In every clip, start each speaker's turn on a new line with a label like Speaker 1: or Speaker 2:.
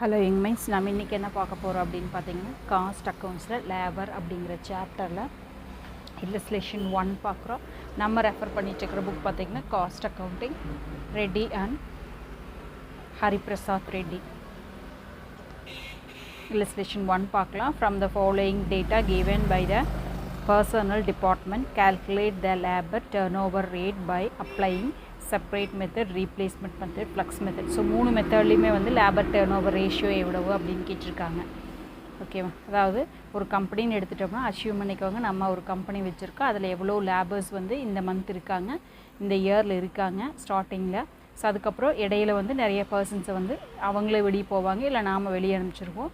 Speaker 1: Hello யங்மைன்ஸ், நம்ம இன்றைக்கி என்ன பார்க்க போகிறோம் அப்படின்னு பார்த்தீங்கன்னா, காஸ்ட் அக்கௌண்ட்ஸில் லேபர் அப்படிங்கிற சாப்டரில் இல்லஸ்ட்ரேஷன் 1 பார்க்குறோம். நம்ம ரெஃபர் பண்ணிட்டு இருக்கிற புக் பார்த்திங்கன்னா cost accounting, Reddy and Hariprasad Reddy. illustration 1 பார்க்கலாம். From the following data given by the personnel department, calculate the labor turnover rate by applying separate method, replacement method, flux method. So 3 மெத்தட்லேயுமே வந்து labour turn over ratio எவ்வளவு அப்படின்னு கேட்டிருக்காங்க. ஓகேவா? அதாவது ஒரு கம்பெனின்னு எடுத்துட்டோம்னா achieve பண்ணிக்கோங்க, நம்ம ஒரு கம்பெனி வச்சுருக்கோம், அதில் எவ்வளோ லேபர்ஸ் வந்து இந்த மந்த் இருக்காங்க, இந்த இயரில் இருக்காங்க ஸ்டார்டிங்கில். ஸோ அதுக்கப்புறம் இடையில வந்து நிறைய பர்சன்ஸை வந்து அவங்களே வெளியே போவாங்க, இல்லை நாம் வெளியே அனுப்பிச்சிருவோம்.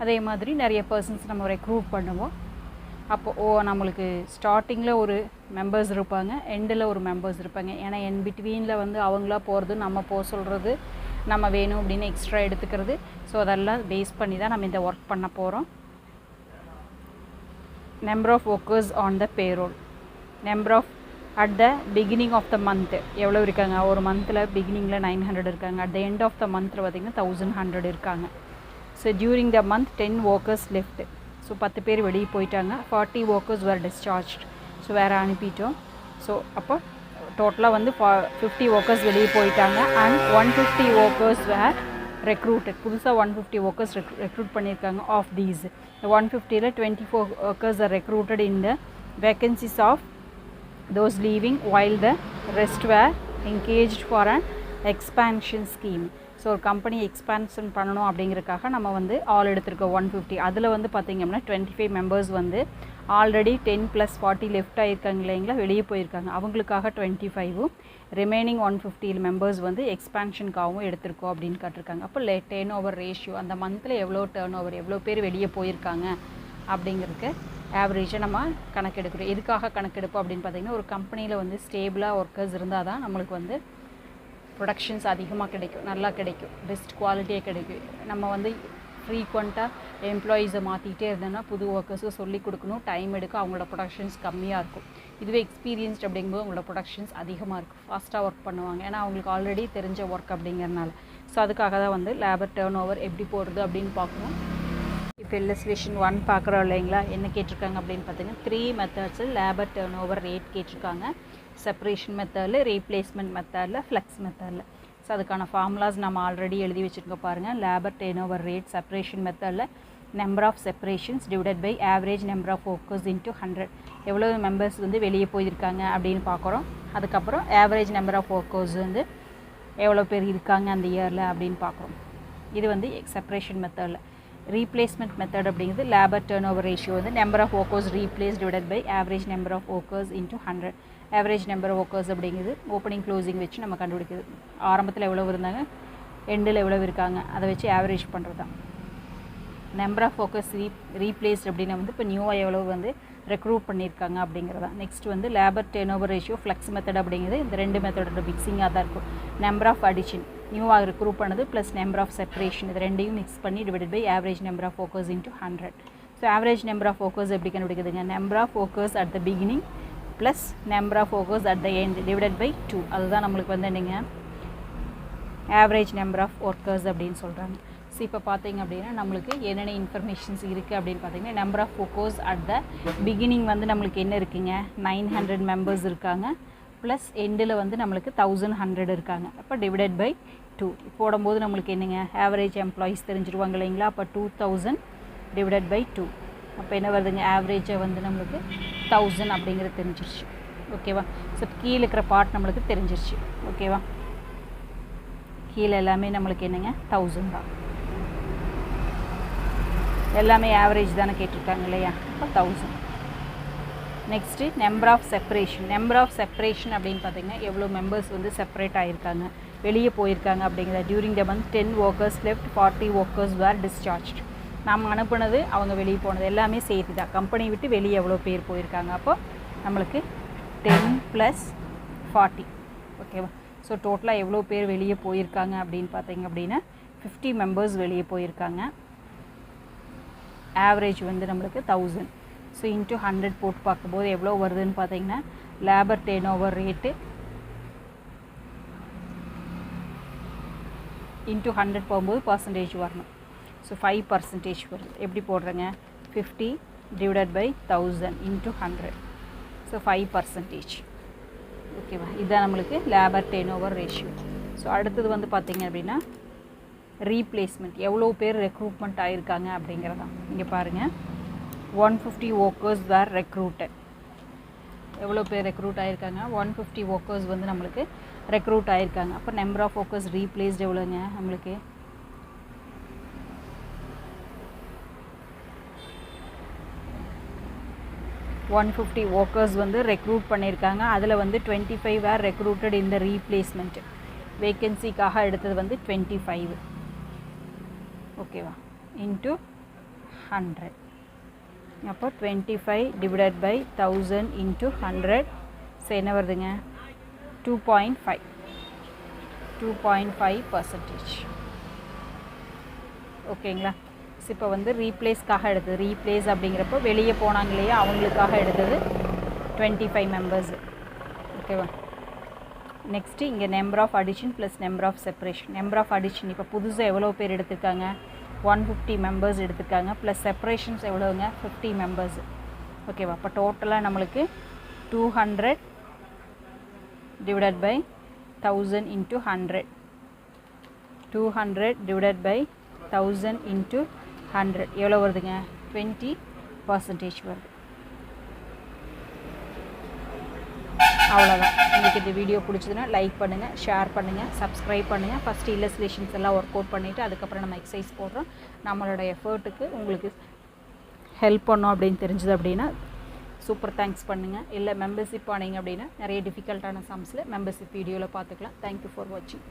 Speaker 1: அதே மாதிரி நிறைய பர்சன்ஸ் நம்ம ரெக்ரூட் பண்ணுவோம். அப்போது நம்மளுக்கு ஸ்டார்டிங்கில் ஒரு மெம்பர்ஸ் இருப்பாங்க, எண்டில் ஒரு மெம்பர்ஸ் இருப்பாங்க. ஏன்னா பிட்வீனில் வந்து அவங்களா போகிறது, நம்ம போக சொல்கிறது, நம்ம வேணும் அப்படின்னு எக்ஸ்ட்ரா எடுத்துக்கிறது. ஸோ அதெல்லாம் பேஸ் பண்ணி தான் நம்ம இந்த ஒர்க் பண்ண போகிறோம். Number of workers on the payroll, number of at the beginning of the month எவ்வளோ இருக்காங்க, ஒரு மந்தில் பிகினிங்கில் 900 இருக்காங்க, at the end of the மந்தில் பார்த்திங்கன்னா 1100 இருக்காங்க. So during the month 10 workers left. So 10 பேர் வெளியே போயிட்டாங்க. 40 ஒர்க்கர்ஸ் வேர் டிஸ்சார்ஜ்ட். ஸோ வேறு அனுப்பிட்டோம். ஸோ அப்போ டோட்டலாக வந்து 50 ஒர்க்கர்ஸ் வெளியே போயிட்டாங்க. And 150 workers were recruited. புதுசாக 150 ஒர்க்கர்ஸ் ரெக்ரூட் பண்ணியிருக்காங்க. ஆஃப் தீஸ் 150ல் 24 workers are recruited in the vacancies of those leaving, while the rest were engaged for an expansion scheme. So ஒரு கம்பெனி எக்ஸ்பான்ஷன் பண்ணணும் அப்படிங்கிறதுக்காக நம்ம வந்து ஆல் எடுத்திருக்கோம் 150. அதில் வந்து பார்த்திங்கன்னா 25 மெம்பர்ஸ் வந்து ஆல்ரெடி 10 + 40 லெஃப்ட் ஆகிருக்காங்க இல்லைங்களா, வெளியே போயிருக்காங்க. அவங்களுக்காக 25ம், ரிமைனிங் 150 மெம்பர்ஸ் வந்து எக்ஸ்பான்ஷனுக்காகவும் எடுத்திருக்கோம் அப்படின்னு காட்டிருக்காங்க. அப்போ டர்ன் ஓவர் ரேஷியோ, அந்த மந்தில் எவ்வளோ டர்ன் ஓவர், எவ்வளோ பேர் வெளியே போயிருக்காங்க அப்படிங்கிறதுக்கு ஆவரேஜாக நம்ம கணக்கெடுக்கிறோம். எதுக்காக கணக்கெடுப்போம் அப்படின்னு பார்த்திங்கன்னா, ஒரு கம்பெனியில் வந்து ஸ்டேபிளாக ஒர்க்கர்ஸ் இருந்தால் தான் நம்மளுக்கு வந்து ப்ரொடக்ஷன்ஸ் அதிகமாக கிடைக்கும், நல்லா கிடைக்கும், பெஸ்ட் குவாலிட்டியாக கிடைக்கும். நம்ம வந்து ஃப்ரீக்வெண்ட்டாக எம்ப்ளாயீஸை மாற்றிக்கிட்டே இருந்தோம்னா புது ஒர்க்கர்ஸுக்கு சொல்லிக் கொடுக்கணும், டைம் எடுக்கும், அவங்களோட ப்ரொடக்ஷன்ஸ் கம்மியாக இருக்கும். இதுவே எக்ஸ்பீரியன்ஸ்ட் அப்படிங்கும்போது அவங்களோட ப்ரொடக்ஷன்ஸ் அதிகமாக இருக்கும், ஃபாஸ்ட்டாக ஒர்க் பண்ணுவாங்க. ஏன்னா அவங்களுக்கு ஆல்ரெடி தெரிஞ்ச ஒர்க் அப்படிங்கிறனால. ஸோ அதுக்காக தான் வந்து லேபர் டர்ன் ஓவர் எப்படி போடுறது அப்படின்னு பார்க்கணும். இப்போ இல்லஸ்ட்ரேஷன் 1 பார்க்குறோம் இல்லைங்களா, என்ன கேட்டிருக்காங்க அப்படின்னு பார்த்தீங்கன்னா 3 மெத்தட்ஸில் லேபர் டர்ன் ஓவர் ரேட் கேட்டிருக்காங்க. செப்பரேஷன் மெத்தடில், ரீப்ளேஸ்மெண்ட் மெத்தடில், ஃப்ளக்ஸ் மெத்தடில். ஸோ அதுக்கான ஃபார்முலாஸ் நம்ம ஆல்ரெடி எழுதி வச்சுருக்கோம் பாருங்கள். Labour turn over rate separation மெத்தடில் number of separations divided by average number of workers into 100. எவ்வளோ மெம்பர்ஸ் வந்து வெளியே போயிருக்காங்க அப்படின்னு பார்க்குறோம். அதுக்கப்புறம் ஆவரேஜ் நம்பர் ஆஃப் ஒர்க்கர்ஸ் வந்து எவ்வளோ பேர் இருக்காங்க அந்த இயரில் அப்படின்னு பார்க்குறோம். இது வந்து செப்பரேஷன் மெத்தடில். ரீப்ளேஸ்மெண்ட் மெத்தட் அப்படிங்கிறது லேபர் டர்ன் ஓவர் ரேஷியோ வந்து number of workers replace divided by average number of workers into 100. Average number of workers அப்படிங்கிறது ஓப்பனிங் க்ளோசிங் வச்சு நம்ம கண்டுபிடிக்கிறது. ஆரம்பத்தில் எவ்வளோ இருந்தாங்க, எண்டில் எவ்வளோ இருக்காங்க, அதை வச்சு ஆவரேஜ் பண்ணுறது தான். நம்பர் ஆஃப் ஒர்க்கர்ஸ் ரீப்ளேஸ்ட் அப்படின்னா வந்து இப்போ நியூவாக எவ்வளோ வந்து ரெக்ரூட் பண்ணியிருக்காங்க அப்படிங்கிறது தான். நெக்ஸ்ட் வந்து labour turn over ratio flux method அப்படிங்கிறது இந்த 2 மெத்தடோட மிக்சிங்காக தான் இருக்கும். நம்பர் ஆஃப் அடிஷன், நியூவாக ரெக்ரூட் பண்ணது ப்ளஸ் நம்பர் ஆஃப் செப்பரேஷன், இது ரெண்டையும் மிக்ஸ் பண்ணி divided by average number of workers into 100. So average number of workers எப்படி கண்டுபிடிக்குதுங்க, number of workers at the beginning plus number of workers at the end divided by 2. அதுதான் நம்மளுக்கு வந்து என்னங்க average number of workers அப்படின்னு சொல்கிறாங்க. So இப்போ பார்த்தீங்க அப்படின்னா நம்மளுக்கு என்னென்ன இன்ஃபர்மேஷன்ஸ் இருக்குது அப்படின்னு பார்த்தீங்கன்னா, number of workers at the beginning வந்து நம்மளுக்கு என்ன இருக்குங்க, 900 மெம்பர்ஸ் இருக்காங்க, ப்ளஸ் எண்டில் வந்து நம்மளுக்கு 1100 இருக்காங்க. அப்போ டிவைடட் பை 2 போடும்போது நம்மளுக்கு என்னங்க ஆவரேஜ் எம்ப்ளாயீஸ் தெரிஞ்சிருவாங்க இல்லைங்களா. அப்போ 2000 டிவைடட் பை 2. அப்போ என்ன வருதுங்க, ஆவரேஜாக வந்து நம்மளுக்கு 1000 அப்படிங்கிறது தெரிஞ்சிருச்சு. ஓகேவா? ஸோ கீழே இருக்கிற பார்ட் நம்மளுக்கு தெரிஞ்சிருச்சு. ஓகேவா? கீழே எல்லாமே நம்மளுக்கு என்னங்க 1000 தான், எல்லாமே ஆவரேஜ் தானே கேட்டிருக்காங்க இல்லையா. இப்போ 1000. Next number of separation. Number of separation அப்படின்னு பார்த்தீங்கன்னா எவ்வளோ மெம்பர்ஸ் வந்து செப்பரேட் ஆகியிருக்காங்க, வெளியே போயிருக்காங்க அப்படிங்கிறத. During the month 10 workers left, 40 workers were discharged. நம்ம அனுப்புனது, அவங்க வெளியே போனது எல்லாமே சேர்த்து தான். கம்பெனி விட்டு வெளியே எவ்வளோ பேர் போயிருக்காங்க, அப்போ நம்மளுக்கு 10 + 40. ஓகேவா? ஸோ டோட்டலாக எவ்வளோ பேர் வெளியே போயிருக்காங்க அப்படின்னு பார்த்தீங்க அப்படின்னா 50 மெம்பர்ஸ் வெளியே போயிருக்காங்க. ஆவரேஜ் வந்து நம்மளுக்கு 1000. ஸோ இன்ட்டு 100 போட்டு பார்க்கும்போது எவ்வளோ வருதுன்னு பார்த்தீங்கன்னா, labour turn over rate into 100 போகும்போது பர்சன்டேஜ் வரணும். ஸோ 5% வருது. எப்படி போடுறேங்க? 50 டிவைடட் பை 1000 இன்ட்டு 100. ஸோ 5%. ஓகேவா? இதுதான் நம்மளுக்கு labour turn over ratio. So அடுத்தது வந்து பார்த்திங்க அப்படின்னா ரீப்ளேஸ்மெண்ட், எவ்வளோ பேர் ரெக்ரூட்மெண்ட் ஆகிருக்காங்க அப்படிங்கிறதான். இங்கே பாருங்கள், 150 ஒர்க்கர்ஸ் வேர் ரெக்ரூட்டட். எவ்வளோ பேர் ரெக்ரூட் ஆகிருக்காங்க? 150 ஒர்க்கர்ஸ் வந்து நம்மளுக்கு ரெக்ரூட் ஆகிருக்காங்க. அப்போ நம்பர் ஆஃப் ஒர்க்கர்ஸ் ரீப்ளேஸ்டு எவ்வளோங்க? நம்மளுக்கு 150 ஒர்க்கர்ஸ் வந்து ரெக்ரூட் பண்ணியிருக்காங்க. அதில் வந்து 25 வேர் ரெக்ரூட்டட் இந்த ரீப்ளேஸ்மெண்ட். வேக்கன்சிக்காக எடுத்தது வந்து 25. ஓகேவா? இன்ட்டு 100. அப்போ 25 டிவைடட் பை 1000 இன்ட்டு 100. ஸோ என்ன வருதுங்க? 2.5%. ஓகேங்களா? ஸோ இப்போ வந்து ரீப்ளேஸ்க்காக எடுத்தது, ரீப்ளேஸ் அப்படிங்கிறப்போ வெளியே போனாங்க இல்லையா, அவங்களுக்காக எடுத்தது 25 மெம்பர்ஸ். ஓகேவா? நெக்ஸ்ட்டு இங்கே number of addition plus number of separation. Number of addition இப்போ புதுசாக எவ்வளோ பேர் எடுத்திருக்காங்க? 150 மெம்பர்ஸ் எடுத்திருக்காங்க. ப்ளஸ் செப்பரேஷன்ஸ் எவ்வளோங்க? 50 மெம்பர்ஸ். ஓகேவா? அப்போ டோட்டலாக நம்மளுக்கு 200 divided by 1000 into 100. 200 divided by 1000 into 100 எவ்வளோ வருதுங்க? 20% வருது. அவ்வளோதான். உங்களுக்கு இந்த வீடியோ பிடிச்சதுன்னா லைக் பண்ணுங்கள், ஷேர் பண்ணுங்கள், சப்ஸ்கிரைப் பண்ணுங்கள். ஃபஸ்ட்டு இல்லஸ்ட்ரேஷன்ஸ் எல்லாம் ஒர்க் அவுட் பண்ணிவிட்டு அதுக்கப்புறம் நம்ம எக்ஸசைஸ் போடுறோம். நம்மளோட எஃபர்ட்டுக்கு உங்களுக்கு ஹெல்ப் பண்ணோம் அப்படின்னு தெரிஞ்சது அப்படின்னா சூப்பர் தேங்க்ஸ் பண்ணுங்கள். இல்லை மெம்பர்ஷிப் ஆனீங்க அப்படின்னா நிறைய டிஃபிகல்ட்டான சம்ஸில் மெம்பர்ஷிப் வீடியோவில் பார்த்துக்கலாம். தேங்க்யூ ஃபார் வாட்சிங்.